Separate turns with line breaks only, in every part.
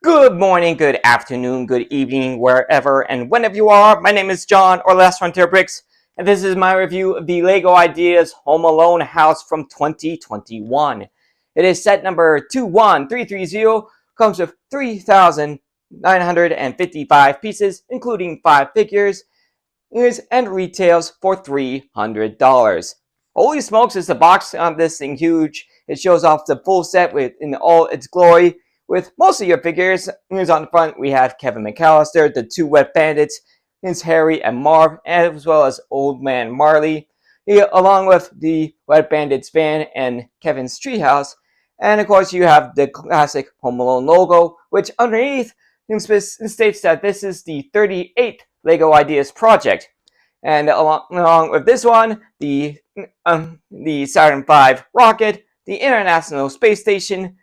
Good morning, good afternoon, good evening, wherever and whenever you are. My name is John, or Last Frontier Bricks, and this is my review of the LEGO Ideas Home Alone house from 2021. It is set number 21330, comes with 3,955 pieces, including 5 figures, and retails for $300. Holy smokes, is the box on this thing huge. It shows off the full set in all its glory. With most of your figures, on the front we have Kevin McAllister, the 2 Wet Bandits, Harry and Marv, as well as Old Man Marley, along with the Wet Bandits van and Kevin's treehouse. And of course you have the classic Home Alone logo, which underneath states that this is the 38th LEGO Ideas project. And along with this one, the Saturn V rocket, the International Space Station,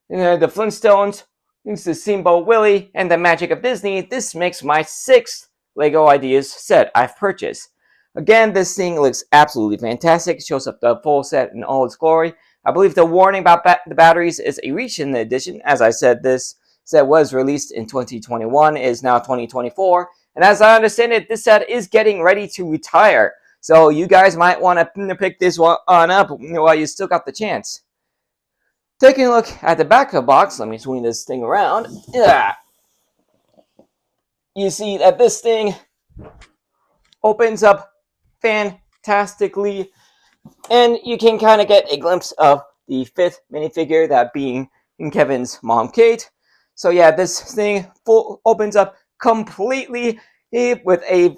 the Flintstones, the Steamboat Willie, and the Magic of Disney. This makes my 6th LEGO Ideas set I've purchased. Again, this thing looks absolutely fantastic. It shows up the full set in all its glory. I believe the warning about the batteries is a recent edition. As I said, this set was released in 2021, is now 2024. And as I understand it, this set is getting ready to retire. So you guys might want to pick this one up while you still got the chance. Taking a look at the back of the box, let me swing this thing around. Yeah. You see that this thing opens up fantastically, and you can kind of get a glimpse of the 5th minifigure, that being Kevin's mom, Kate. So yeah, this thing opens up completely with a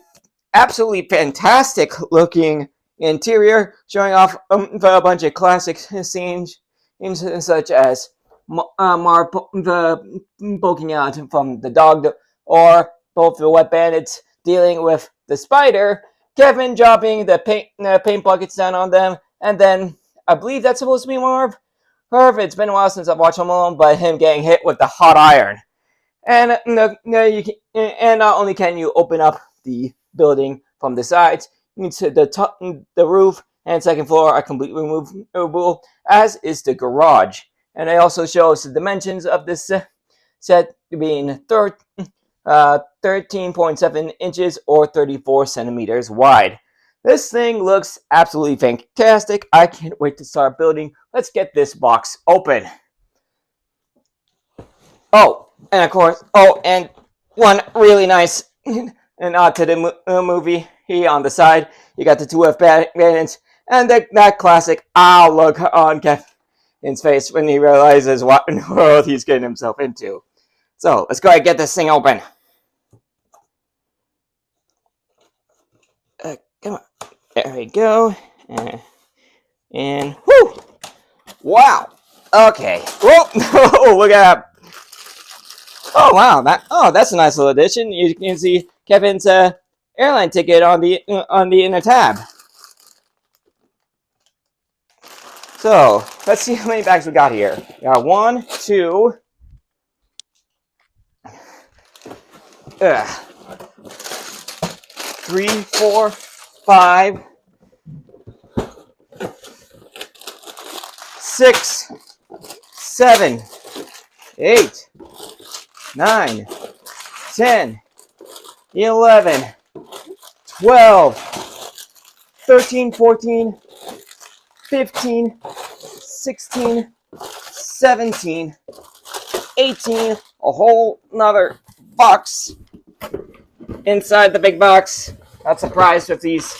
absolutely fantastic looking interior, showing off a bunch of classic scenes such as Marv poking out from the dog, or both the Wet Bandits dealing with the spider, Kevin dropping the paint buckets down on them, and then I believe that's supposed to be Marv. It's been a while since I've watched Home Alone, but him getting hit with the hot iron. And and not only can you open up the building from the sides, to the top, the roof and second floor are completely removable, as is the garage. And it also shows the dimensions of this set being 13.7 inches or 34 centimeters wide. This thing looks absolutely fantastic. I can't wait to start building. Let's get this box open. Oh, and of course, and one really nice nod to the movie here on the side. You got the 2 Wet Bandits, and that classic look on Kevin's face when he realizes what in the world he's getting himself into. So let's go ahead and get this thing open. Come on. There we go. And whoo! Wow. Okay. Whoa! Look at that. Oh wow! That's a nice little addition. You can see Kevin's airline ticket on the inner tab. So let's see how many bags we got here. We got 1, 2, 3, 4, 5, 6, 7, 8, 9, 10, 11, 12, 13, 14, 15, 16, 17, 18, a whole nother box inside the big box. Not surprised with these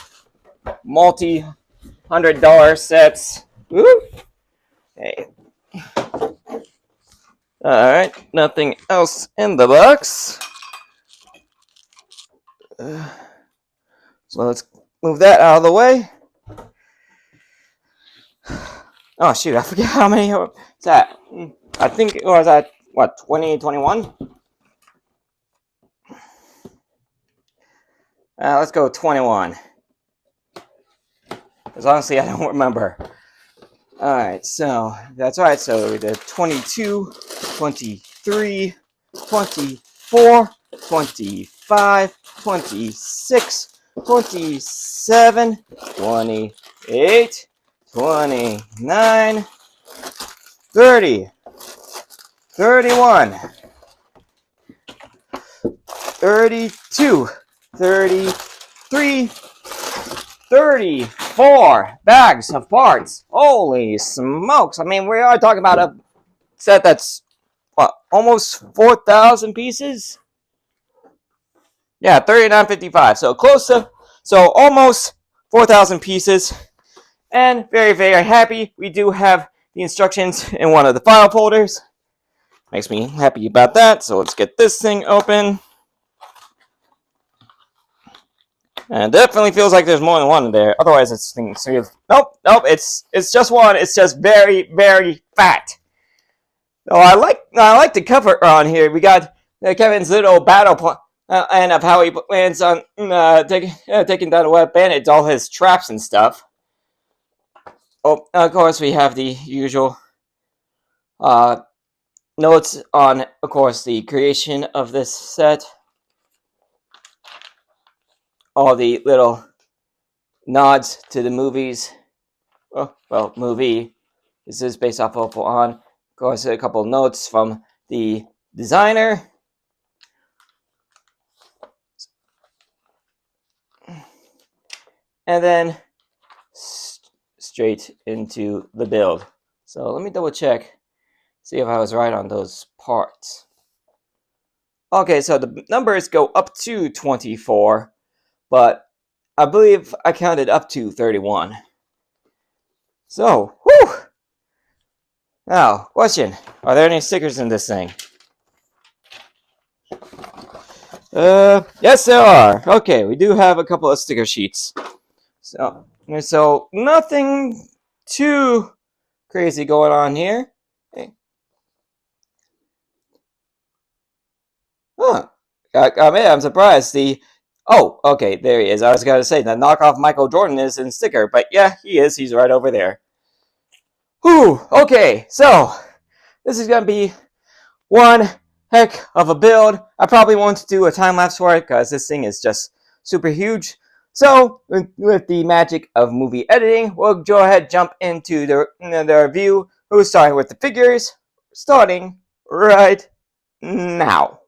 multi-$100 sets. Woo! Hey. Alright, nothing else in the box. So let's move that out of the way. Oh shoot, I forget how many is that. I think it was at, what, 2021? Let's go 21. Because honestly, I don't remember. Alright, so that's right. So we did 22, 23, 24, 25, 26, 27, 28, 29, 30, 31, 32, 33, 34 bags of parts. Holy smokes. I mean, we are talking about a set that's, what, almost 4,000 pieces? Yeah, 39.55. So close to, so almost 4,000 pieces. And very, very happy. We do have the instructions in one of the file folders. Makes me happy about that. So let's get this thing open. And it definitely feels like there's more than one in there. Otherwise, it's nope, it's just one. It's just very, very fat. So I like the cover on here. We got Kevin's little battle plan, and of how he plans on taking down the Wet Bandits, all his traps and stuff. Oh, of course, we have the usual notes on, of course, the creation of this set. All the little nods to the movies. Oh, well, movie. This is based off of on. Of course, a couple notes from the designer. And then straight into the build. So let me double check, see if I was right on those parts. Okay, so the numbers go up to 24, but I believe I counted up to 31. So, whew! Now, question, are there any stickers in this thing? Yes there are. Okay, we do have a couple of sticker sheets. So nothing too crazy going on here. Okay. Huh. I'm surprised. Oh, okay, there he is. I was going to say, the knockoff Michael Jordan is in sticker, but yeah, he is. He's right over there. Whew, okay, so this is going to be one heck of a build. I probably won't do a time-lapse for it because this thing is just super huge. So, with the magic of movie editing, we'll go ahead jump into the review. We'll start with the figures, starting right now.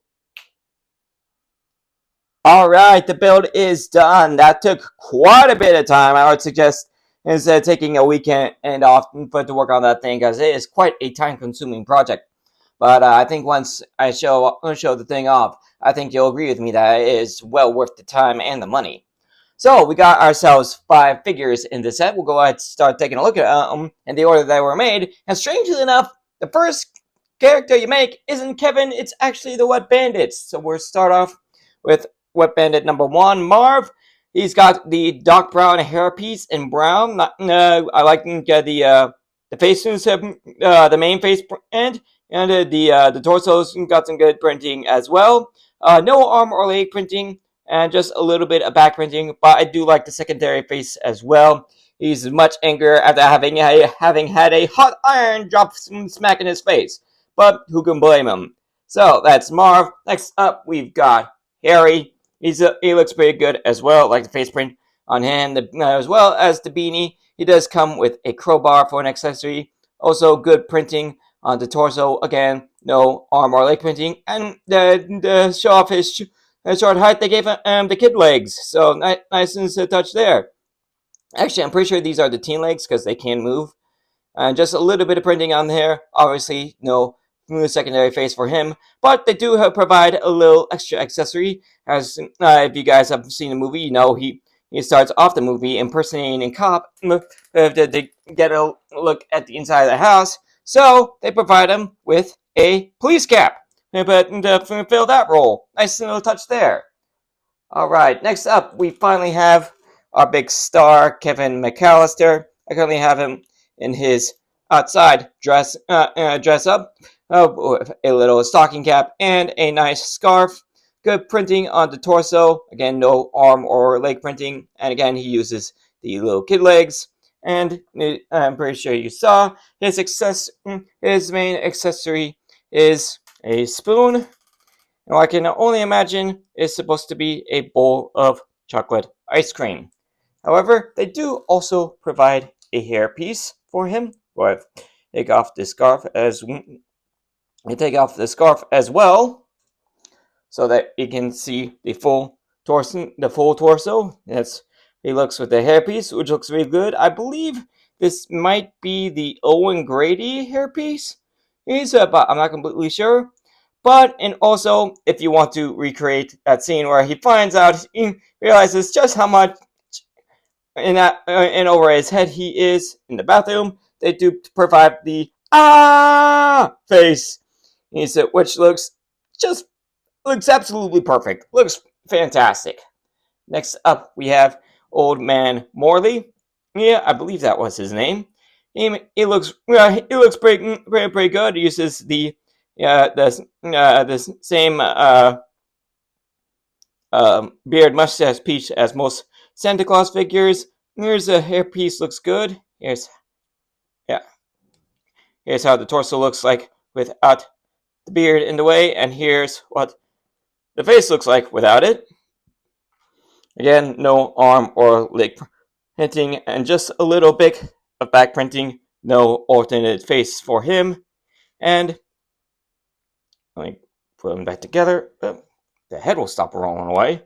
Alright, the build is done. That took quite a bit of time. I would suggest instead of taking a weekend and off to work on that thing, because it is quite a time-consuming project. But I think once I show the thing off, I think you'll agree with me that it is well worth the time and the money. So we got ourselves 5 figures in the set. We'll go ahead and start taking a look at them in the order that were made. And strangely enough, the first character you make isn't Kevin, it's actually the Wet Bandits. So we'll start off with Wet Bandit number 1, Marv. He's got the dark brown hairpiece in brown. I like the face, the main face print, and the torso's got some good printing as well. No arm or leg printing, and just a little bit of back printing, but I do like the secondary face as well. He's much angrier after having had a hot iron drop smack in his face, but who can blame him? So that's Marv. Next up, we've got Harry. He looks pretty good as well, like the face print on him, as well as the beanie. He does come with a crowbar for an accessory. Also, good printing on the torso. Again, no arm or leg printing, and the show off his short height, they gave him the kid legs. So nice and touch there. Actually, I'm pretty sure these are the teen legs because they can move. And just a little bit of printing on there. Obviously, no secondary face for him, but they do provide a little extra accessory. As if you guys have seen the movie, you know he starts off the movie impersonating a cop to get a look at the inside of the house. So they provide him with a police cap, but to fill that role. Nice little touch there. All right, next up we finally have our big star, Kevin McAllister. I currently have him in his outside dress up, with a little stocking cap and a nice scarf. Good printing on the torso. Again, no arm or leg printing. And again, he uses the little kid legs. And I'm pretty sure you saw his main accessory is a spoon. Now I can only imagine it's supposed to be a bowl of chocolate ice cream. However, they do also provide a hairpiece for him. Or take off the scarf as You take off the scarf as well, so that you can see the full torso. He looks with the hairpiece, which looks really good. I believe this might be the Owen Grady hairpiece. But I'm not completely sure. But and also, if you want to recreate that scene where he finds out, he realizes just how much and over his head he is in the bathroom, they do provide the face. Which just looks absolutely perfect. Looks fantastic. Next up, we have Old Man Morley. Yeah, I believe that was his name. He looks pretty good. He uses the same beard mustache piece as most Santa Claus figures. Here's a hairpiece. Looks good. Yeah. Here's how the torso looks like without the beard in the way, and here's what the face looks like without it. Again, no arm or leg printing, and just a little bit of back printing. No alternate face for him. And let me put them back together. The head will stop rolling away.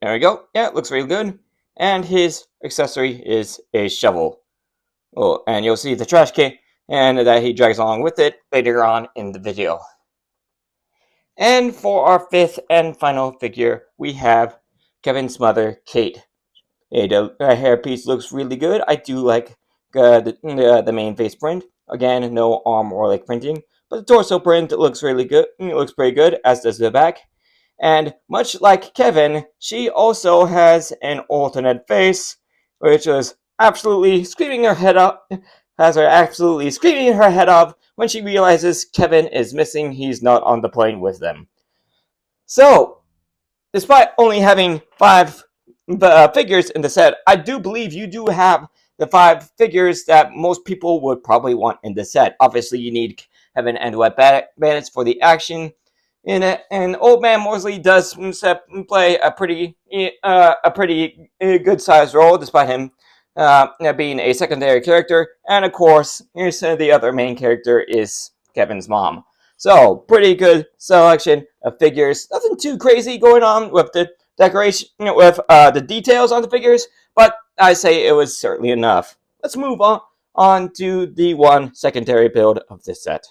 There we go. Yeah, it looks really good. And his accessory is a shovel. Oh, and you'll see the trash can and that he drags along with it later on in the video. And for our fifth and final figure, we have Kevin's mother, Kate. The hairpiece looks really good. I do like the main face print. Again, no arm or leg printing, but the torso print looks really good. It looks pretty good, as does the back. And much like Kevin, she also has an alternate face, which was absolutely screaming her head up. Has her absolutely screaming her head off when she realizes Kevin is missing. He's not on the plane with them. So, despite only having five figures in the set, I do believe you do have the five figures that most people would probably want in the set. Obviously, you need Kevin and Wet Bandits for the action in it, and Old Man Morley does play a pretty good sized role, despite him being a secondary character. And of course, here's the other main character is Kevin's mom. So, pretty good selection of figures. Nothing too crazy going on with the decoration, with the details on the figures, but I say it was certainly enough. Let's move on to the one secondary build of this set.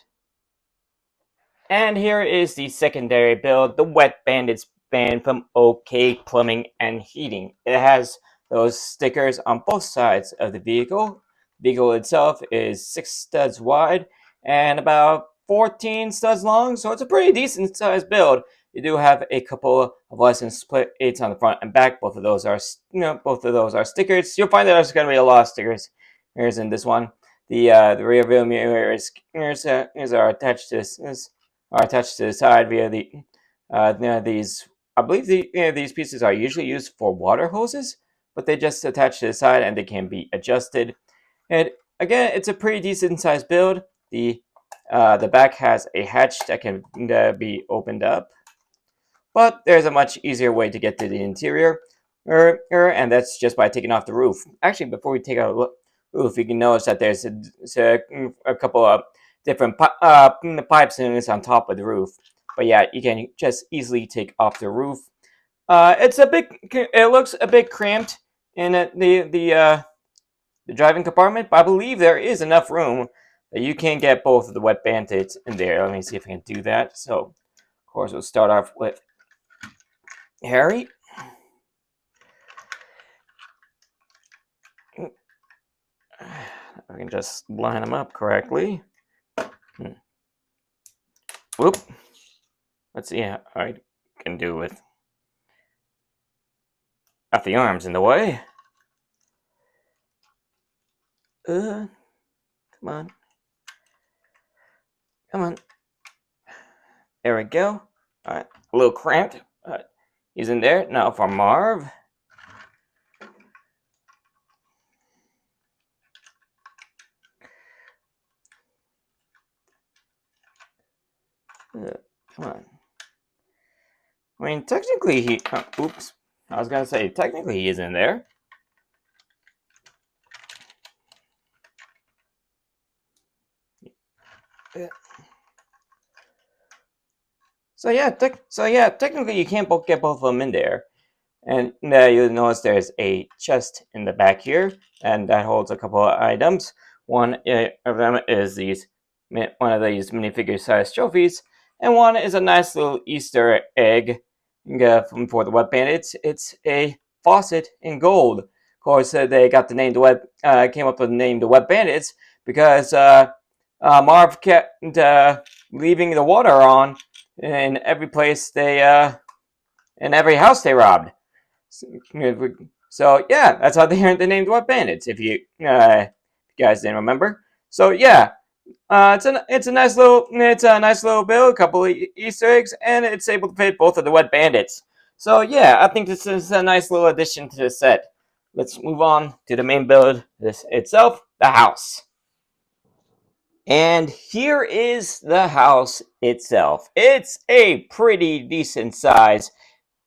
And here is the secondary build, the Wet Bandits band from OK Plumbing and Heating. It has those stickers on both sides of the vehicle. The vehicle itself is 6 studs wide and about 14 studs long, so it's a pretty decent sized build. You do have a couple of license plates on the front and back. Both of those are stickers. You'll find that there's going to be a lot of stickers. Here's in this one. The rear view mirrors are attached to this are attached to the side via these. I believe these pieces are usually used for water hoses, but they just attach to the side and they can be adjusted. And again, it's a pretty decent sized build. The back has a hatch that can be opened up, but there's a much easier way to get to the interior, and that's just by taking off the roof. Actually, before we take out the roof, you can notice that there's a couple of different pipes on top of the roof. But yeah, you can just easily take off the roof. It looks a bit cramped in the driving compartment, but I believe there is enough room that you can get both of the Wet Bandits in there. Let me see if I can do that. So, of course, we'll start off with Harry. I can just line them up correctly. Whoop. Let's see how I can do with got the arms in the way. Come on. Come on. There we go. Alright, a little cramped. He's in there. Now for Marv. Come on. I mean, technically he... oops. I was gonna say, technically he is in there. So yeah, technically you can't get both of them in there. And you'll notice there's a chest in the back here, and that holds a couple of items. One of them is one of these minifigure-sized trophies, and one is a nice little Easter egg for the Wet Bandits. It's a faucet in gold. Of course, they got the name came up with the name the Wet Bandits because Marv kept leaving the water on in every place in every house they robbed. So yeah, that's how they named Wet Bandits. If you guys didn't remember. So yeah, it's a nice little build, a couple of Easter eggs, and it's able to fit both of the Wet Bandits. So yeah, I think this is a nice little addition to the set. Let's move on to the main build itself, the house. And here is the house itself. It's a pretty decent size.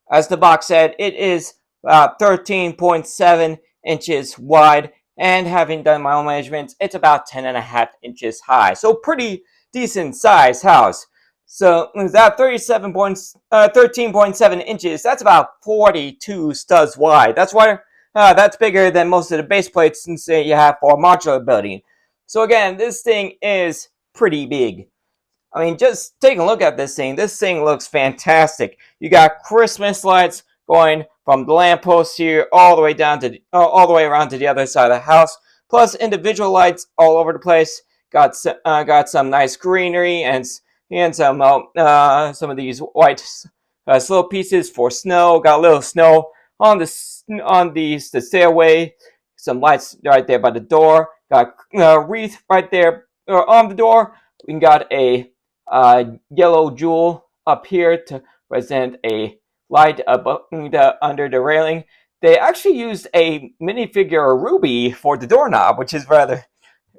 As the box said, it is 13.7 inches wide, and having done my own measurements, it's about 10.5 inches high. So pretty decent size house. So that 13.7 inches, that's about 42 studs wide. That's why that's bigger than most of the base plates since you have for modular building. So again, this thing is pretty big. I mean, just take a look at this thing. This thing looks fantastic. You got Christmas lights going from the lamppost here all the way down to all the way around to the other side of the house. Plus individual lights all over the place. Got some nice greenery and some of these white slow pieces for snow. Got a little snow on the stairway. Some lights right there by the door. Got a wreath right there on the door. We got a yellow jewel up here to present a light above under the railing. They actually used a minifigure ruby for the doorknob, which is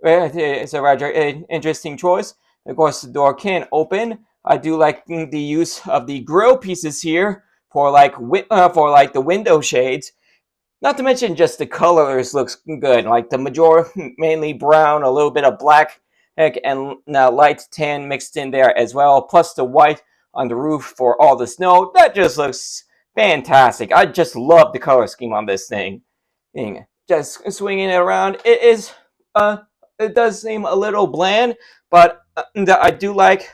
it's a rather interesting choice. Of course, the door can open. I do like the use of the grill pieces here for the window shades. Not to mention just the colors looks good. Like the majority, mainly brown, a little bit of black, and light tan mixed in there as well. Plus the white on the roof for all the snow. That just looks fantastic. I just love the color scheme on this thing. Just swinging it around, it does seem a little bland, but I do like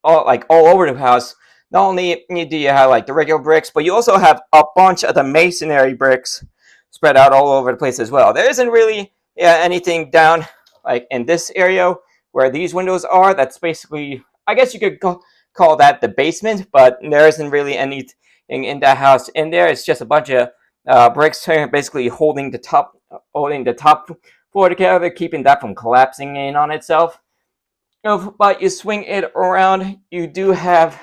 all over the house. Not only do you have like the regular bricks, but you also have a bunch of the masonry bricks spread out all over the place as well. There isn't really anything down like in this area where these windows are. That's basically, I guess you could call that the basement, but there isn't really anything in that house in there. It's just a bunch of bricks basically holding the top floor together, keeping that from collapsing in on itself. But you swing it around, you do have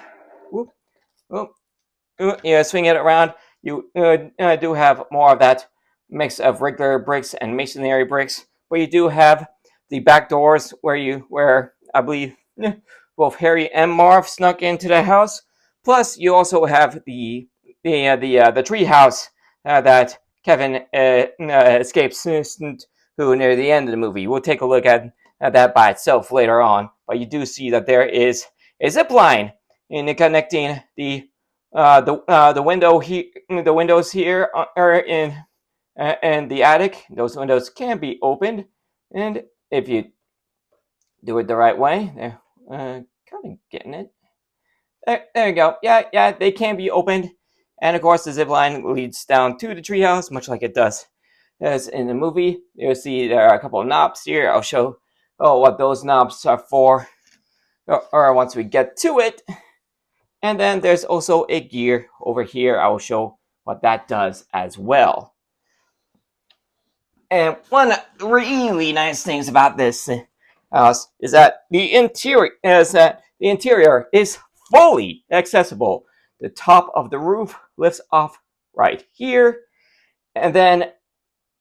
swing it around, you do have more of that mix of regular bricks and masonry bricks, but you do have the back doors where I believe both Harry and Marv snuck into the house. Plus, you also have the tree house that Kevin escapes who near the end of the movie. We'll take a look at that by itself later on. But you do see that there is a zip line in connecting the windows here are in the attic. Those windows can be opened, and if you do it the right way, kind of getting it. There you go. Yeah, they can be opened, and of course the zip line leads down to the treehouse, much like it does as in the movie. You'll see there are a couple of knobs here. I'll show what those knobs are for, or once we get to it. And then there's also a gear over here. I will show what that does as well. And one really nice things about this house is that the interior is fully accessible. The top of the roof lifts off right here, and then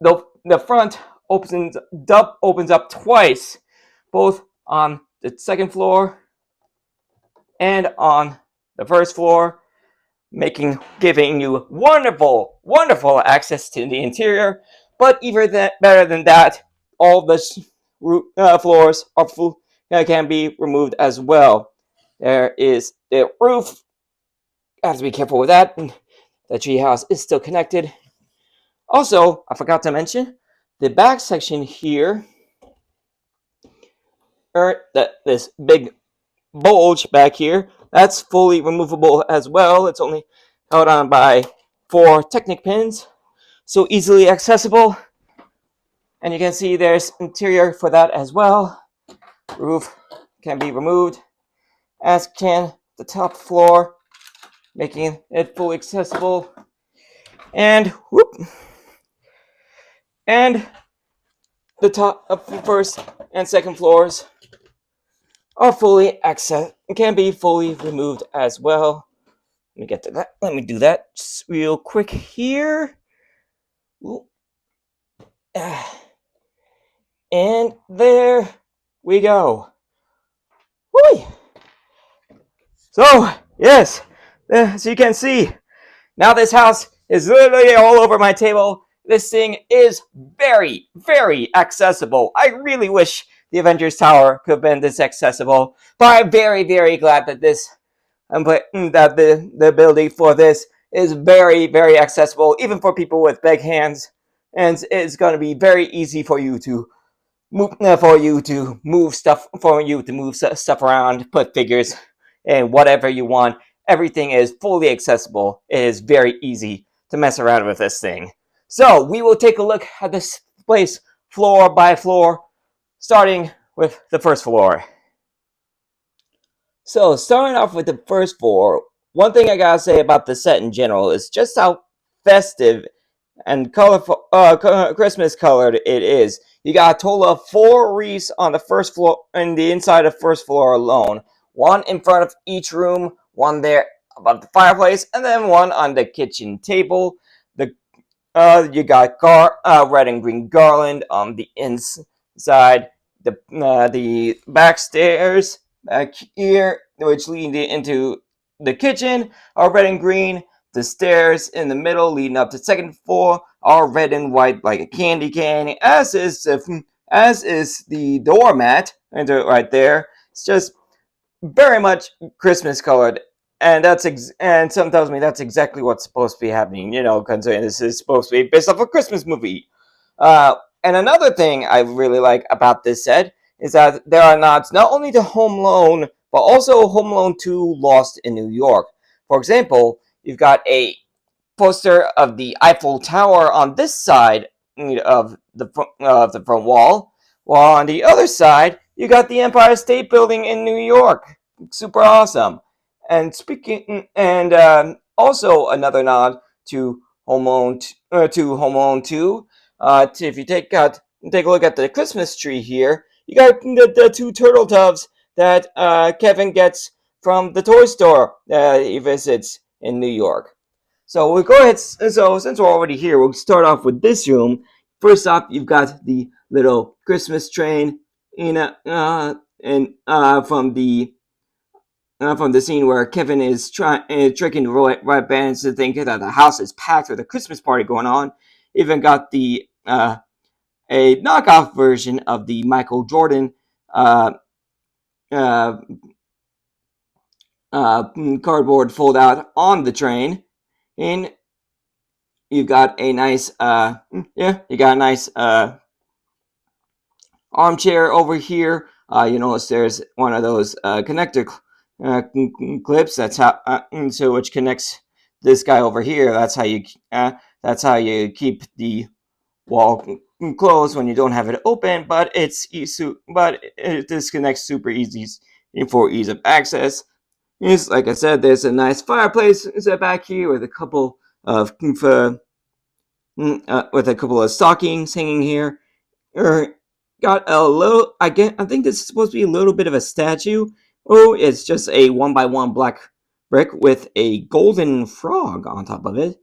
the front opens up twice, both on the second floor and on the first floor. giving you wonderful access to the interior. But even better than that, all the floors can be removed as well. There is the roof. I have to be careful with that. The treehouse is still connected. Also, I forgot to mention the back section here, this big bulge back here, that's fully removable as well. It's only held on by 4 Technic pins, so easily accessible. And you can see there's interior for that as well. Roof can be removed, as can the top floor, making it fully accessible. And the top, first and second floors are fully can be fully removed as well. Let me get to that. Let me do that just real quick here. And there we go. Whee! So, yes, as you can see, now this house is literally all over my table. This thing is very accessible. I really wish the Avengers Tower could have been this accessible, but I'm very glad that that the ability for this is very accessible, even for people with big hands, and it's going to be very easy for you to move stuff around, put figures, and whatever you want. Everything is fully accessible. It is very easy to mess around with this thing. So we will take a look at this place floor by floor, starting with the first floor. So starting off with the first floor, one thing I gotta say about the set in general is just how festive and colorful, Christmas colored it is. You got a total of 4 wreaths on the first floor, in the inside of first floor alone. 1 in front of each room, 1 there above the fireplace, and then 1 on the kitchen table. You got red and green garland on the inside. The back stairs back here, which lead into the kitchen, are red and green. The stairs in the middle leading up to second floor are red and white like a candy cane, as is the doormat right there. It's just very much Christmas colored, and and something tells me that's exactly what's supposed to be happening. Considering this is supposed to be based off a Christmas movie. And another thing I really like about this set is that there are nods not only to Home Alone, but also Home Alone 2 Lost in New York. For example, you've got a poster of the Eiffel Tower on this side of the front wall, while on the other side, you got the Empire State Building in New York. Super awesome. And also another nod to Home Alone 2. If you take a look at the Christmas tree here, you got the 2 turtle doves that Kevin gets from the toy store he visits in New York. So we'll go ahead. So since we're already here, we'll start off with this room. First off, you've got the little Christmas train from the scene where Kevin is tricking the right bands to think that the house is packed with a Christmas party going on. Even got the a knockoff version of the Michael Jordan cardboard fold out on the train, and you got a nice armchair over here. You notice there's one of those connector clips. That's how which connects this guy over here. That's how you keep the wall closed when you don't have it open. But it disconnects super easy for ease of access. Yes, like I said, there's a nice fireplace set back here with a couple of stockings hanging here. Got a little. I think this is supposed to be a little bit of a statue. Oh, it's just a 1x1 black brick with a golden frog on top of it.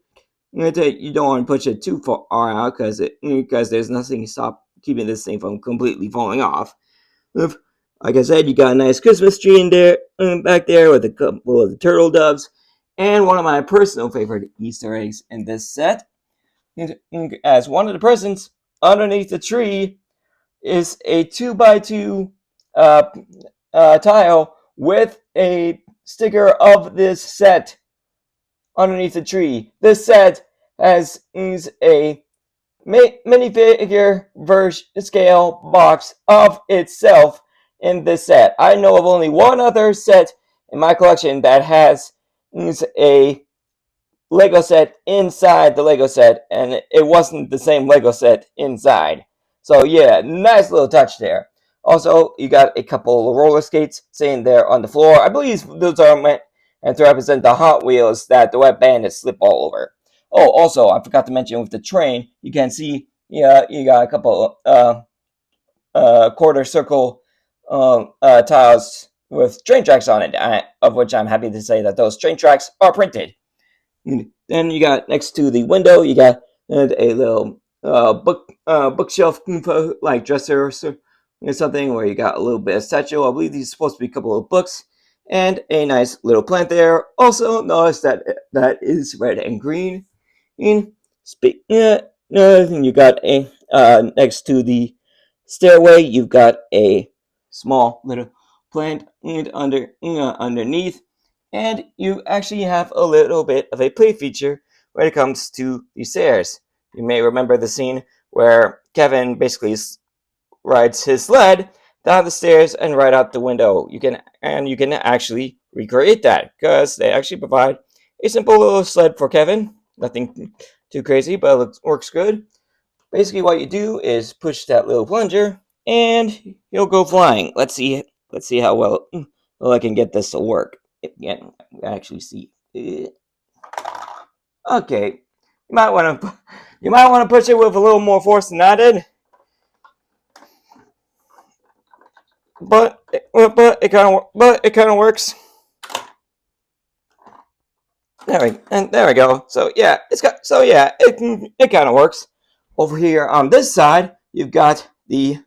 You don't want to push it too far out because there's nothing to stop keeping this thing from completely falling off. Like I said, you got a nice Christmas tree in there, back there with a couple of the turtle doves, And one of my personal favorite Easter eggs in this set, as one of the presents underneath the tree is a 2x2 uh, tile with a sticker of this set underneath the tree. This set is a minifigure version scale box of itself in this set. I know of only one other set in my collection that has a Lego set inside the Lego set, and it wasn't the same Lego set inside. So yeah, nice little touch there. Also, you got a couple of roller skates sitting there on the floor. I believe those are meant to represent the Hot Wheels that the Wet Bandits slip all over. Oh, also, I forgot to mention with the train, you can see, yeah, you got a couple quarter circle tiles with train tracks on it, of which I'm happy to say that those train tracks are printed. Then you got next to the window, you got a little bookshelf like dresser or something where you got a little bit of statue. I believe these are supposed to be a couple of books and a nice little plant there. Also, notice that that is red and green. In you got a next to the stairway, you've got a small little plant underneath, and you actually have a little bit of a play feature when it comes to the stairs. You may remember the scene where Kevin basically rides his sled down the stairs and right out the window. You can actually recreate that because they actually provide a simple little sled for Kevin. Nothing too crazy, but it works good. Basically, what you do is push that little plunger, and he'll go flying. Let's see how well I can get this to work. Again, actually see. Okay, you might want to push it with a little more force than I did. But it kind of works. There we go. So yeah, it kind of works. Over here on this side, you've got the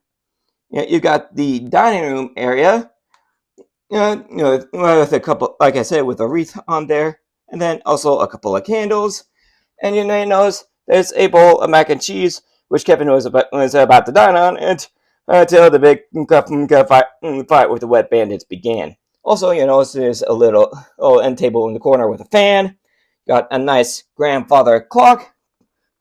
dining room area. With a couple, like I said, with a wreath on there, and then also a couple of candles. And you may notice there's a bowl of mac and cheese, which Kevin was about to dine on, until the big fight with the Wet Bandits began. Also, you notice there's a little end table in the corner with a fan. Got a nice grandfather clock.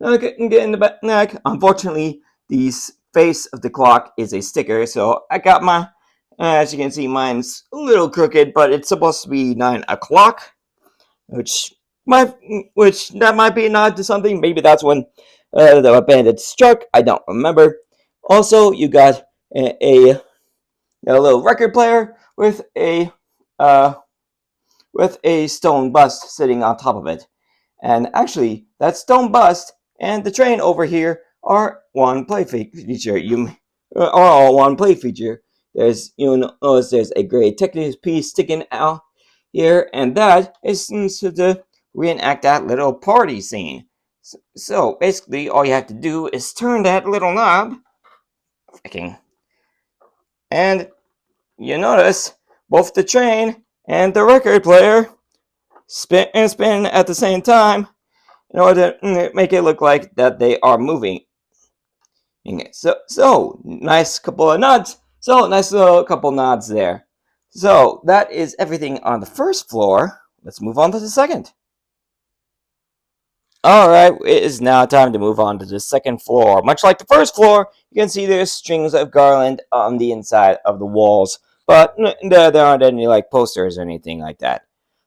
Getting in the back. Unfortunately, the face of the clock is a sticker, so I got my. As you can see, mine's a little crooked, but it's supposed to be 9 o'clock, which that might be a nod to something. Maybe that's when the bandits struck. I don't remember. Also, you got a little record player with a stone bust sitting on top of it. And actually, that stone bust and the train over here are one play feature. Are all one play feature. There's notice there's a gray Technics piece sticking out here, and that is to reenact that little party scene. So basically, all you have to do is turn that little knob, and you notice both the train and the record player spin at the same time in order to make it look like that they are moving. So nice couple of nods. So nice little couple nods there. So that is everything on the first floor. Let's move on to the second. Alright, it is now time to move on to the second floor. Much like the first floor, you can see there's strings of garland on the inside of the walls, but there aren't any like posters or anything like that.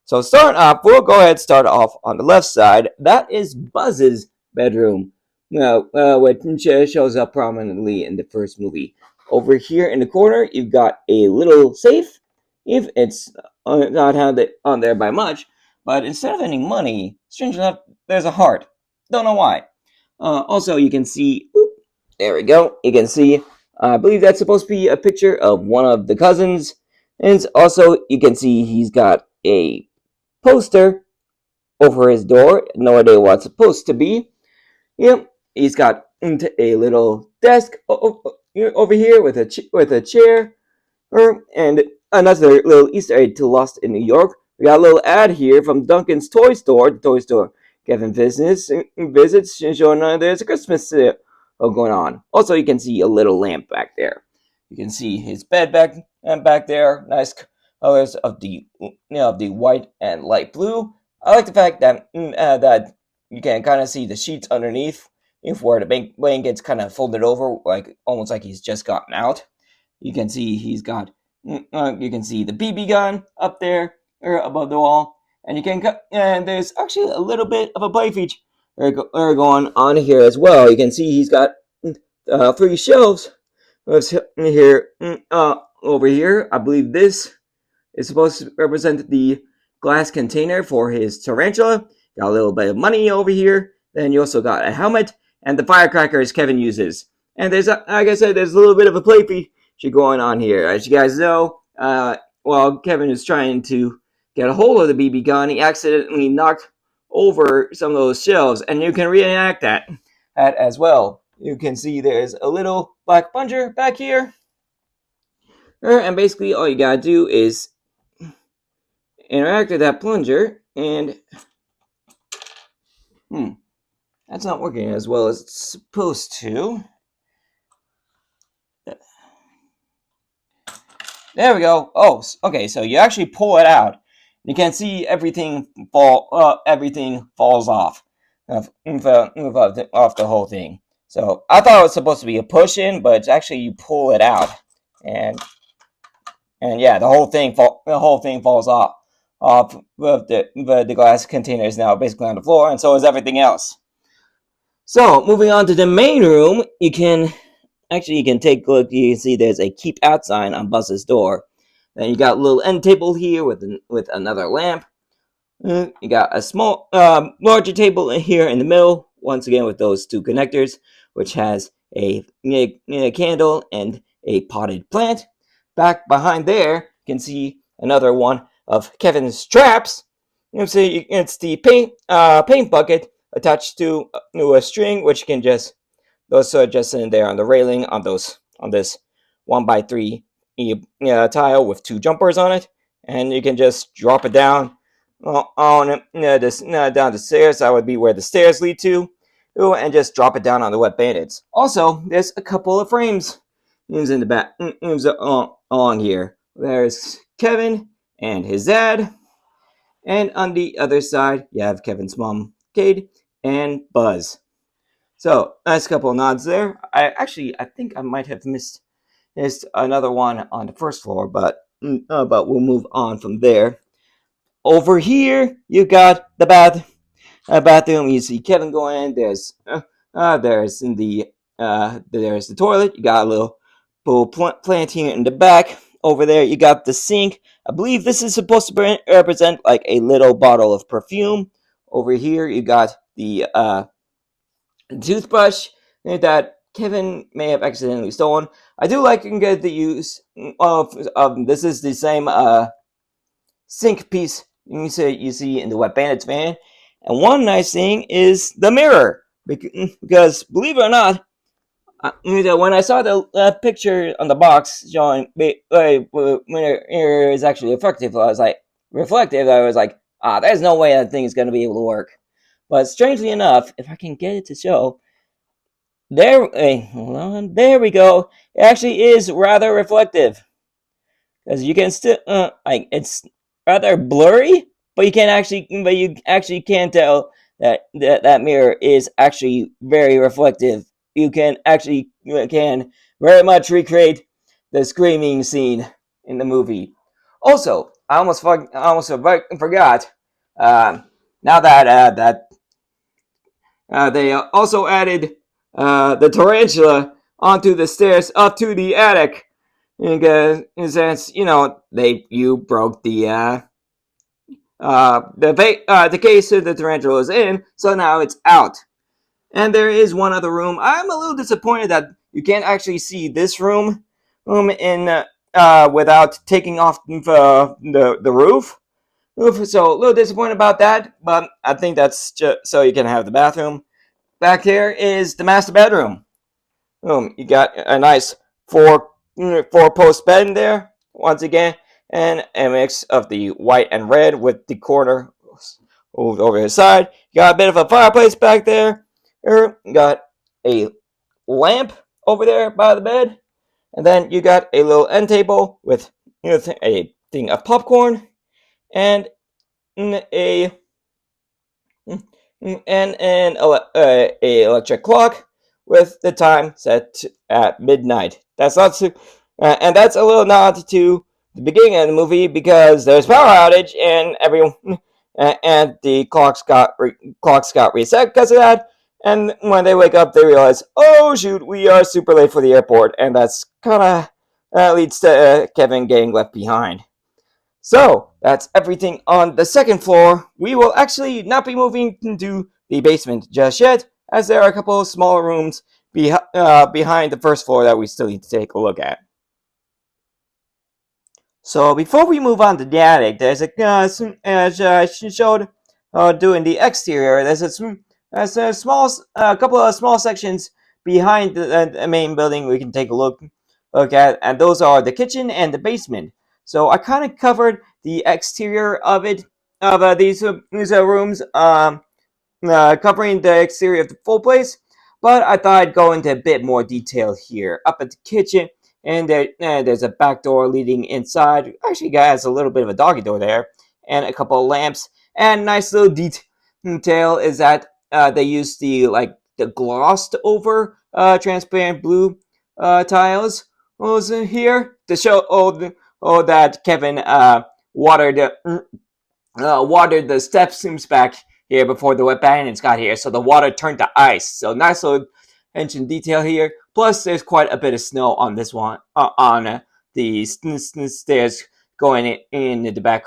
So starting off, we'll go ahead and start off on the left side. That is Buzz's bedroom. Which shows up prominently in the first movie. Over here in the corner, you've got a little safe. If it's not on there by much, but instead of any money, strangely enough, there's a heart. Don't know why. Also, you can see. There we go. You can see. I believe that's supposed to be a picture of one of the cousins. And also, you can see he's got a poster over his door. No idea what it's supposed to be. Yep. He's got a little desk over here with a chair, and another little Easter egg to Lost in New York, We got a little ad here from Duncan's Toy Store, the toy store Kevin visits, showing there's a Christmas sale going on. Also, you can see a little lamp back there. You can see his bed back there. Nice colors of the white and light blue. I like the fact that that you can kind of see the sheets underneath, where the blanket's kind of folded over, like almost like he's just gotten out. You can see he's got. You can see the BB gun up there or above the wall, and there's actually a little bit of a play feature going on here as well. You can see he's got 3 shelves here over here. I believe this is supposed to represent the glass container for his tarantula. Got a little bit of money over here. Then you also got a helmet and the firecrackers Kevin uses. And there's, like I said, there's a little bit of a play feature going on here. As you guys know, while Kevin is trying to get a hold of the BB gun, he accidentally knocked over some of those shelves, and you can reenact that as well. You can see there's a little black plunger back here, and basically all you gotta do is interact with that plunger, and that's not working as well as it's supposed to. There we go. Oh, okay. So you actually pull it out. You can see everything falls off the whole thing. So I thought it was supposed to be a push in, but it's actually you pull it out, and yeah, the whole thing falls off the glass container is now basically on the floor, and so is everything else. So moving on to the main room, you can take a look. You can see there's a keep out sign on Buzz's door. Then you got a little end table here with another lamp. You got a small, larger table here in the middle, once again with those 2 connectors, which has a candle and a potted plant. Back behind there, you can see another one of Kevin's traps. You can see it's the paint bucket attached to a string, which can just just in there on the railing on this 1x3 tile with 2 jumpers on it, and you can just drop it down down the stairs. That would be where the stairs lead to, and just drop it down on the wet bandits. Also, there's a couple of frames in the back along here. There's Kevin and his dad, and on the other side you have Kevin's mom, Cade, and Buzz. So, nice couple of nods there. I think I might have missed another one on the first floor, but we'll move on from there. Over here, you got the bathroom. You see Kevin go in. There's the toilet. You got a little plant here in the back. Over there, you got the sink. I believe this is supposed to represent like a little bottle of perfume. Over here, you got the toothbrush that Kevin may have accidentally stolen. I do like and get the use of this is the same sink piece you see in the Wet Bandits van. And one nice thing is the mirror, because believe it or not, when I saw the picture on the box showing when it is actually reflective, I was like, there's no way that thing is going to be able to work. But strangely enough, if I can get it to show, there we go. It actually is rather reflective, because you can still it's rather blurry, but you actually can tell that mirror is actually very reflective. You can very much recreate the screaming scene in the movie. Also, I almost forgot. Now that they also added the tarantula onto the stairs up to the attic, because since you broke the case that the tarantula was in, so now it's out. And there is one other room. I'm a little disappointed that you can't actually see this room without taking off the roof. So a little disappointed about that, but I think that's just so you can have the bathroom. Back here is the master bedroom. You got a nice four post bed in there. Once again, and a mix of the white and red with the corner moved over his side. You got a bit of a fireplace back there. You got a lamp over there by the bed, and then you got a little end table with a thing of popcorn and a a electric clock with the time set at midnight. And that's a little nod to the beginning of the movie because there's power outage and everyone and the clocks got reset because of that. And when they wake up, they realize, oh shoot, we are super late for the airport, and that's kind of leads to Kevin getting left behind. So, that's everything on the second floor. We will actually not be moving into the basement just yet, as there are a couple of smaller rooms behind the first floor that we still need to take a look at. So, before we move on to the attic, there's as I showed doing the exterior, there's a couple of small sections behind the main building we can take a look at, and those are the kitchen and the basement. So I kind of covered the exterior of these rooms, covering the exterior of the full place. But I thought I'd go into a bit more detail here. Up at the kitchen, and there's a back door leading inside. Actually, has a little bit of a doggy door there, and a couple of lamps. And nice little detail is that they use the glossed over transparent blue tiles was here to show that Kevin watered the steps back here before the wet bandits got here, so the water turned to ice. So nice little attention detail here. Plus, there's quite a bit of snow on this one on the stairs going in the back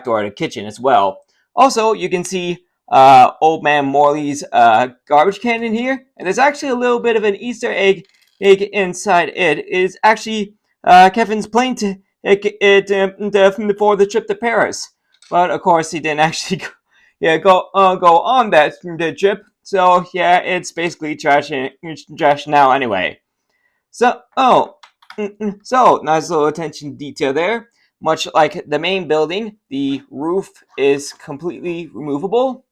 door of the kitchen as well. Also, you can see Old Man Morley's garbage can in here, and there's actually a little bit of an Easter egg inside it. It is actually Kevin's plane for the trip to Paris, but of course he didn't actually go on that trip. So yeah, it's basically trash now anyway. So so nice little attention detail there. Much like the main building, the roof is completely removable.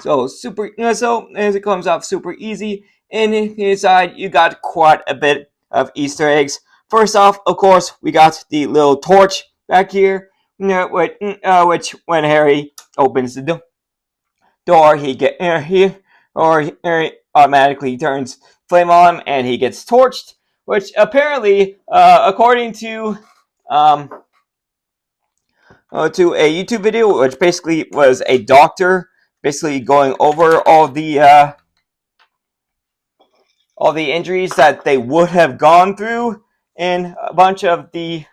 So so as it comes off super easy. And inside you got quite a bit of Easter eggs. First off, of course, we got the little torch back here, which when Harry opens the door, he automatically turns flame on him and he gets torched. Which apparently, according to a YouTube video, which basically was a doctor basically going over all the injuries that they would have gone through in a bunch of the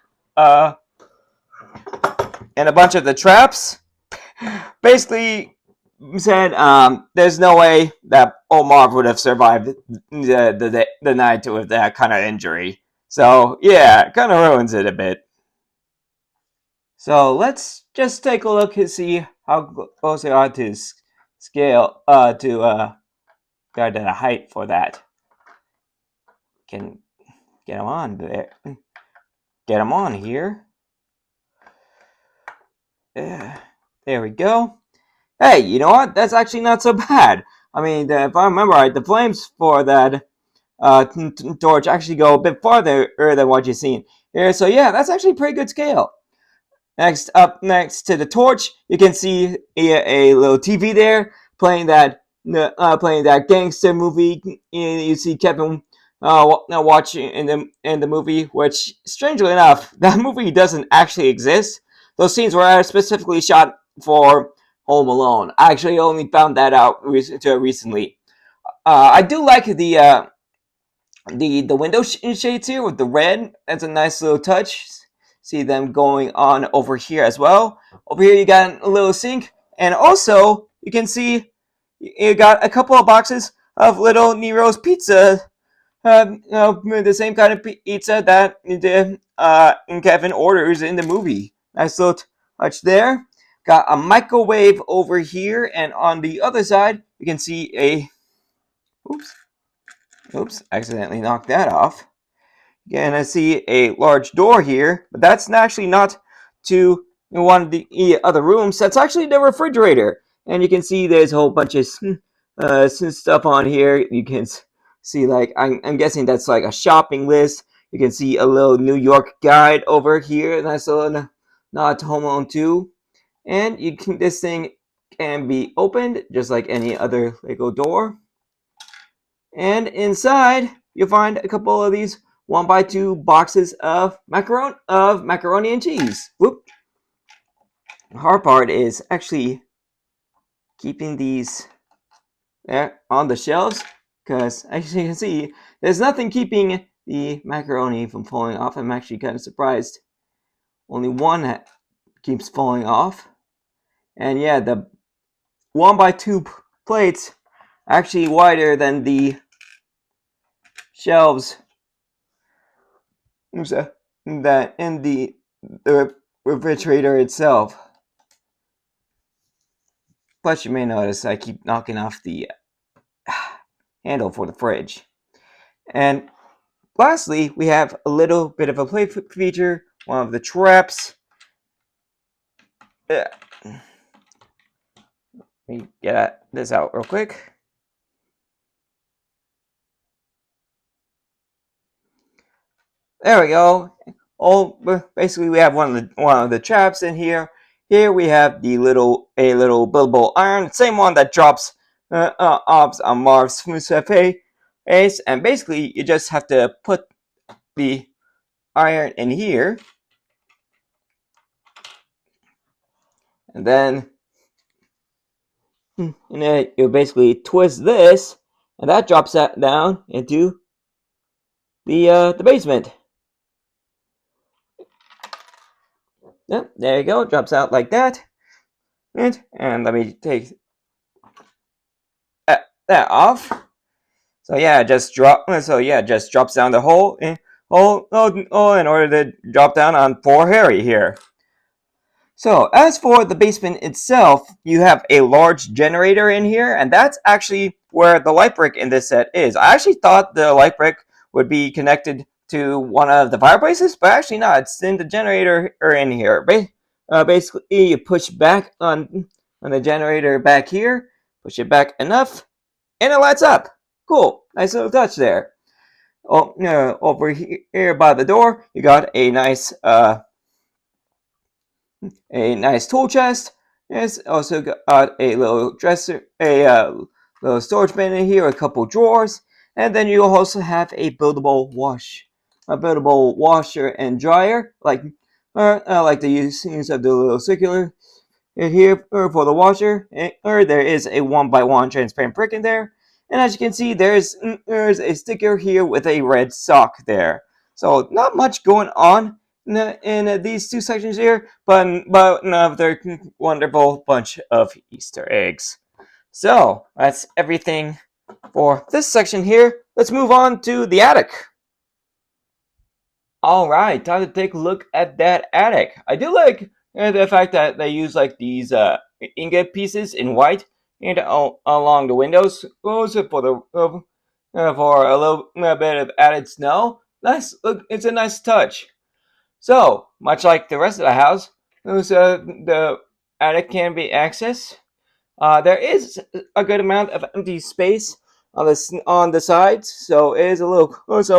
traps. Basically said there's no way that Omar would have survived the night with that kind of injury. So yeah, kind of ruins it a bit. So let's just take a look and see how close they are to scale to the height for that. Can get them on there. Get them on here. There we go. Hey, you know what? That's actually not so bad. I mean, if I remember right, the flames for that torch actually go a bit farther than what you've seen here. So yeah, that's actually a pretty good scale. Next to the torch, you can see a little TV there playing that gangster movie. You see Kevin watching in the movie, which strangely enough, that movie doesn't actually exist. Those scenes were specifically shot for Home Alone. I actually only found that out recently. I do like the window shades here with the red. That's a nice little touch. See them going on over here as well. Over here you got a little sink, and also you can see you got a couple of boxes of Little Nero's pizza. The same kind of pizza that Kevin orders in the movie. Nice little touch there. Got a microwave over here, and on the other side you can see oops, accidentally knocked that off. Again, I see a large door here, but that's actually not to one of the other rooms. That's actually the refrigerator. And you can see there's a whole bunch of stuff on here. You can see, like, I'm guessing that's like a shopping list. You can see a little New York guide over here. Nice little nod to Home Alone 2. And this thing can be opened just like any other Lego door. And inside, you'll find a couple of these 1x2 boxes of macaroni and cheese. Whoop. The hard part is actually keeping these there on the shelves, because as you can see, there's nothing keeping the macaroni from falling off. I'm actually kind of surprised. Only one keeps falling off. And yeah, the 1x2 plates are actually wider than the shelves that in the refrigerator itself. Plus, you may notice I keep knocking off the handle for the fridge. And lastly, we have a little bit of a play feature, one of the traps. Let me get this out real quick. There we go. Basically, we have one of the traps in here. Here we have a little buildable iron, same one that drops orbs on Marv's face, and basically you just have to put the iron in here, and then you basically twist this, and that drops that down into the basement. Yep, there you go. It drops out like that. And let me take that off. So yeah, just drops down the hole in order to drop down on poor Harry here. So as for the basement itself, you have a large generator in here, and that's actually where the light brick in this set is. I actually thought the light brick would be connected to one of the fireplaces, but actually not. It's in the generator or in here. Basically, you push back on the generator back here, push it back enough, and it lights up. Cool, nice little touch there. Oh, over here by the door, you got a nice tool chest. It's also got a little dresser, little storage bin in here, a couple drawers, and then you also have a buildable washer and dryer, like the use of the little circular here for the washer. Or there is a 1x1 transparent brick in there, and as you can see, there's a sticker here with a red sock there. So not much going on in these two sections here, but another wonderful bunch of Easter eggs. So that's everything for this section here. Let's move on to the attic. Alright, time to take a look at that attic. I do like the fact that they use like these ingot pieces in white and along the windows, also for for a little bit of added snow. Nice, look, it's a nice touch. So, much like the rest of the house, the attic can be accessed. There is a good amount of empty space on the sides, so it is a little cramped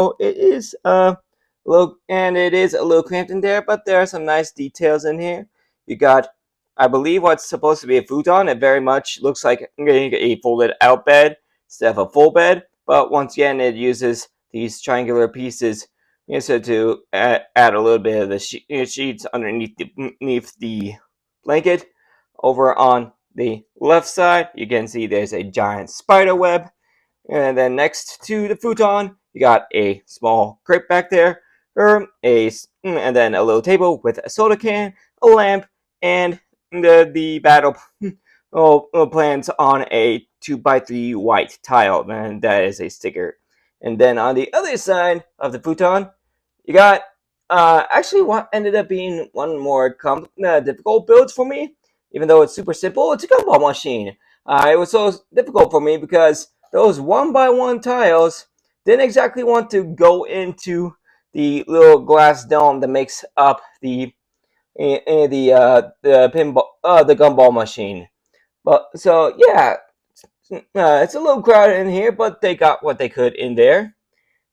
in there. But there are some nice details in here. You got, I believe, what's supposed to be a futon. It very much looks like a folded out bed instead of a full bed. But once again, it uses these triangular pieces to add a little bit of the sheets underneath the blanket. Over on the left side, you can see there's a giant spider web. And then next to the futon, you got a small crate back there, and then a little table with a soda can, a lamp, and the battle plans on a 2x3 white tile, and that is a sticker. And then on the other side of the futon, you got actually what ended up being one more difficult build for me. Even though it's super simple, it's a gumball machine. It was so difficult for me because those 1x1 tiles didn't exactly want to go into the little glass dome that makes up the pinball the gumball machine. But so yeah, it's a little crowded in here, but they got what they could in there.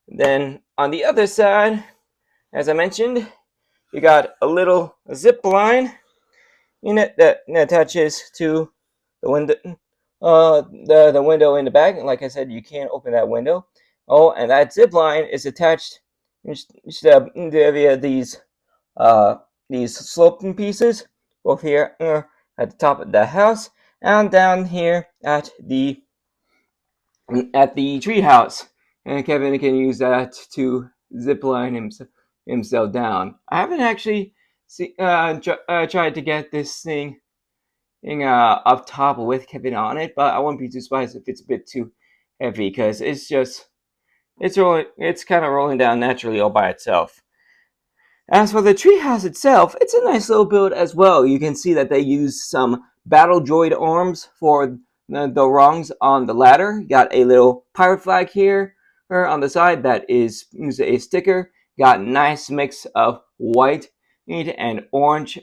Then on the other side, as I mentioned, you got a little zip line in it that attaches to the window, the window in the back. And like I said, you can't open that window. Oh, and that zip line is attached via these sloping pieces, both here at the top of the house and down here at the tree house. And Kevin can use that to zip line himself down. I haven't actually tried to get this thing up top with Kevin on it, but I wouldn't be too surprised if it's a bit too heavy because it's kind of rolling down naturally all by itself. As for the treehouse itself, it's a nice little build as well. You can see that they use some battle droid arms for the rungs on the ladder. You got a little pirate flag here on the side that is a sticker. Got a nice mix of white and orange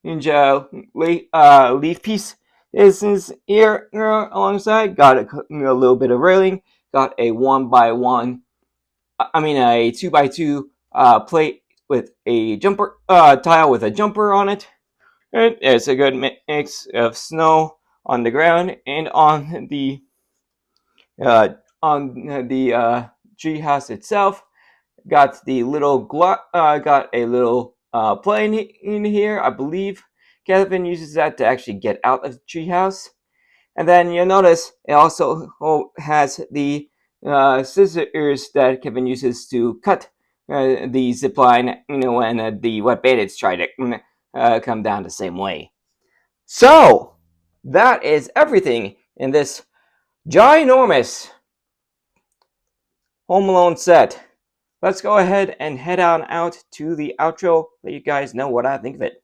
leaf piece is here alongside. Got a little bit of railing. Got a 1x1, a 2x2 plate with a jumper tile with a jumper on it. And it's a good mix of snow on the ground and uh, on the tree house itself. Got the little got a little plane in here. I believe Kevin uses that to actually get out of the tree house. And then you'll notice it also has the scissors that Kevin uses to cut the zip line, when the wet bandits try to come down the same way. So, that is everything in this ginormous Home Alone set. Let's go ahead and head on out to the outro, let you guys know what I think of it.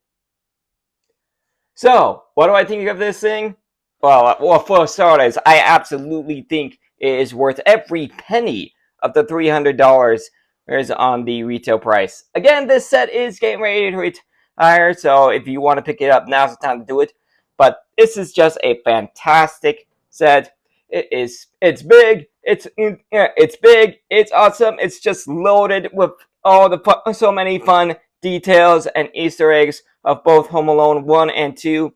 So, what do I think of this thing? Well, for starters, I absolutely think it is worth every penny of the $300 on the retail price. Again, this set is getting ready to retire, so if you want to pick it up, now's the time to do it. But this is just a fantastic set. It's big. It's big. It's awesome. It's just loaded with so many fun details and Easter eggs of both Home Alone 1 and 2.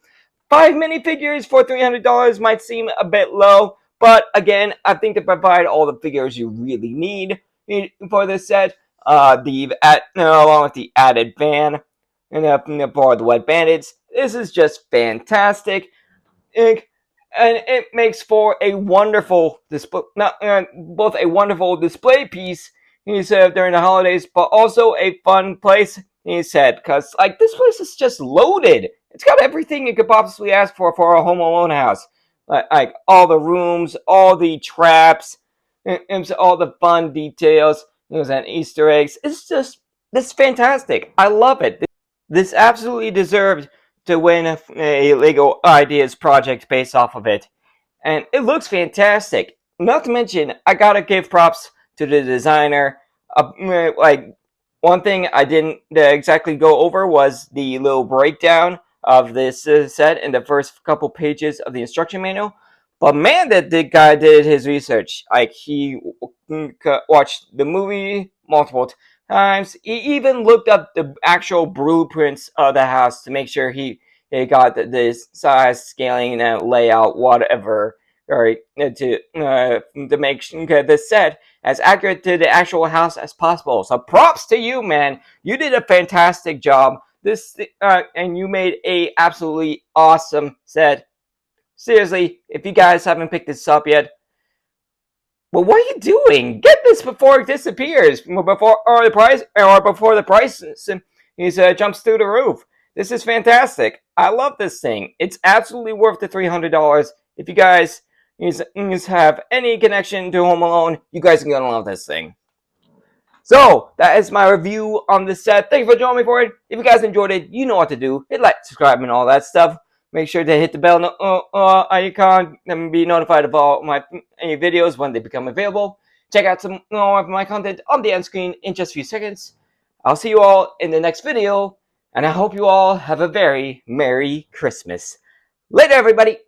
5 minifigures for $300 might seem a bit low, but again, I think they provide all the figures you really need for this set. Along with the added van and for the Wet Bandits. This is just fantastic. And it makes for a wonderful display, both a wonderful display piece, he said, during the holidays, but also a fun place, he said, because this place is just loaded. It's got everything you could possibly ask for a Home Alone house, like all the rooms, all the traps, and all the fun details, and Easter eggs. It's fantastic. I love it. This absolutely deserved to win a Lego Ideas project based off of it. And it looks fantastic. Not to mention, I gotta give props to the designer. One thing I didn't exactly go over was the little breakdown of this set in the first couple pages of the instruction manual. But man, that the guy did his research. He watched the movie multiple times. He even looked up the actual blueprints of the house to make sure he got the size, scaling, and layout, whatever, or to make the set as accurate to the actual house as possible. So props to you, man. You did a fantastic job. And you made a absolutely awesome set. Seriously, if you guys haven't picked this up yet, well, what are you doing? Get this before it disappears, before the price jumps through the roof. This is fantastic. I love this thing. It's absolutely worth the $300. If you guys have any connection to Home Alone, you guys are gonna love this thing. So, that is my review on this set. Thank you for joining me for it. If you guys enjoyed it, you know what to do. Hit like, subscribe, and all that stuff. Make sure to hit the bell icon and be notified of all my videos when they become available. Check out some more of my content on the end screen in just a few seconds. I'll see you all in the next video, and I hope you all have a very Merry Christmas. Later, everybody!